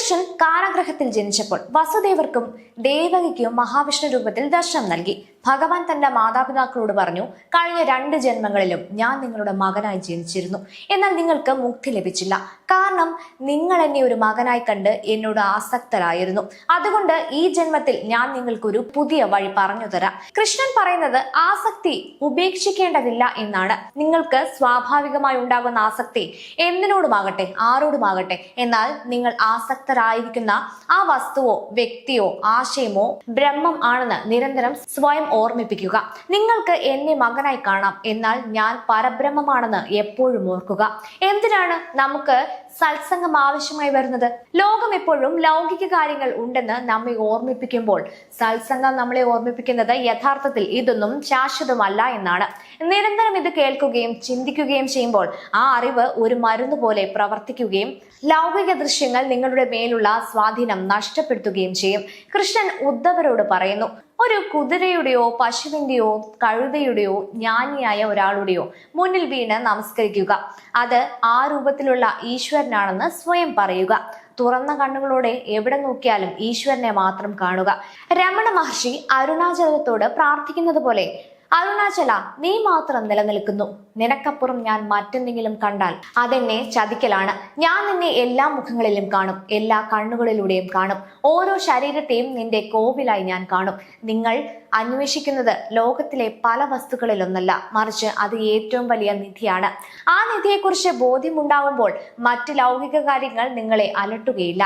ശ്രീകൃഷ്ണൻ കാരാഗ്രഹത്തിൽ ജനിച്ചപ്പോൾ വസുദേവർക്കും ദേവകിക്കും മഹാവിഷ്ണു രൂപത്തിൽ ദർശനം നൽകി. ഭഗവാൻ തന്റെ മാതാപിതാക്കളോട് പറഞ്ഞു, കഴിഞ്ഞ 2 ജന്മങ്ങളിലും ഞാൻ നിങ്ങളുടെ മകനായി ജനിച്ചിരുന്നു. എന്നാൽ നിങ്ങൾക്ക് മുക്തി ലഭിച്ചില്ല. കാരണം നിങ്ങൾ എന്നെ ഒരു മകനായി കണ്ട് എന്നോട് ആസക്തരായിരുന്നു. അതുകൊണ്ട് ഈ ജന്മത്തിൽ ഞാൻ നിങ്ങൾക്ക് ഒരു പുതിയ വഴി പറഞ്ഞു തരാം. കൃഷ്ണൻ പറയുന്നത് ആസക്തി ഉപേക്ഷിക്കേണ്ടതില്ല എന്നാണ്. നിങ്ങൾക്ക് സ്വാഭാവികമായി ഉണ്ടാകുന്ന ആസക്തി എന്തിനോടുമാകട്ടെ, ആരോടുമാകട്ടെ, എന്നാൽ നിങ്ങൾ ആസക്തരായിരിക്കുന്ന ആ വസ്തുവോ വ്യക്തിയോ ആശയമോ ബ്രഹ്മം ആണെന്ന് നിരന്തരം സ്വയം ഓർമ്മിപ്പിക്കുക. നിങ്ങൾക്ക് എന്നെ മകനായി കാണാം, എന്നാൽ ഞാൻ പരബ്രഹ്മമാണെന്ന് എപ്പോഴും ഓർക്കുക. എന്തിനാണ് നമുക്ക് സത്സംഗം ആവശ്യമായി വരുന്നത്? ലോകം എപ്പോഴും ലൗകിക കാര്യങ്ങൾ ഉണ്ടെന്ന് നമ്മെ ഓർമ്മിപ്പിക്കുമ്പോൾ സത്സംഗം നമ്മളെ ഓർമ്മിപ്പിക്കുന്നത് യഥാർത്ഥത്തിൽ ഇതൊന്നും ശാശ്വതമല്ല എന്നാണ്. നിരന്തരം ഇത് കേൾക്കുകയും ചിന്തിക്കുകയും ചെയ്യുമ്പോൾ ആ അറിവ് ഒരു മരുന്ന് പോലെ പ്രവർത്തിക്കുകയും ലൗകിക ദൃശ്യങ്ങൾ നിങ്ങളുടെ മേലുള്ള സ്വാധീനം നഷ്ടപ്പെടുത്തുകയും ചെയ്യും. കൃഷ്ണൻ ഉദ്ധവരോട് പറയുന്നു, ഒരു കുതിരയുടെയോ പശുവിന്റെയോ കഴുതയുടെയോ ജ്ഞാനിയായ ഒരാളുടെയോ മുന്നിൽ വീണ് നമസ്കരിക്കുക. അത് ആ രൂപത്തിലുള്ള ഈശ്വരനാണെന്ന് സ്വയം പറയുക. തുറന്ന കണ്ണുകളോടെ എവിടെ നോക്കിയാലും ഈശ്വരനെ മാത്രം കാണുക. രമണ മഹർഷി അരുണാചലത്തോട് പ്രാർത്ഥിക്കുന്നത് പോലെ, അരുണാചല, നീ മാത്രം നിലനിൽക്കുന്നു. നിനക്കപ്പുറം ഞാൻ മറ്റെന്തെങ്കിലും കണ്ടാൽ അതെന്നെ ചതിക്കലാണ്. ഞാൻ നിന്നെ എല്ലാ മുഖങ്ങളിലും കാണും, എല്ലാ കണ്ണുകളിലൂടെയും കാണും. ഓരോ ശരീരത്തെയും നിന്റെ കോവിലായി ഞാൻ കാണും. നിങ്ങൾ അന്വേഷിക്കുന്നത് ലോകത്തിലെ പല വസ്തുക്കളിലൊന്നല്ല, മറിച്ച് അത് ഏറ്റവും വലിയ നിധിയാണ്. ആ നിധിയെക്കുറിച്ച് ബോധ്യമുണ്ടാകുമ്പോൾ മറ്റ് ലൗകിക കാര്യങ്ങൾ നിങ്ങളെ അലട്ടുകയില്ല.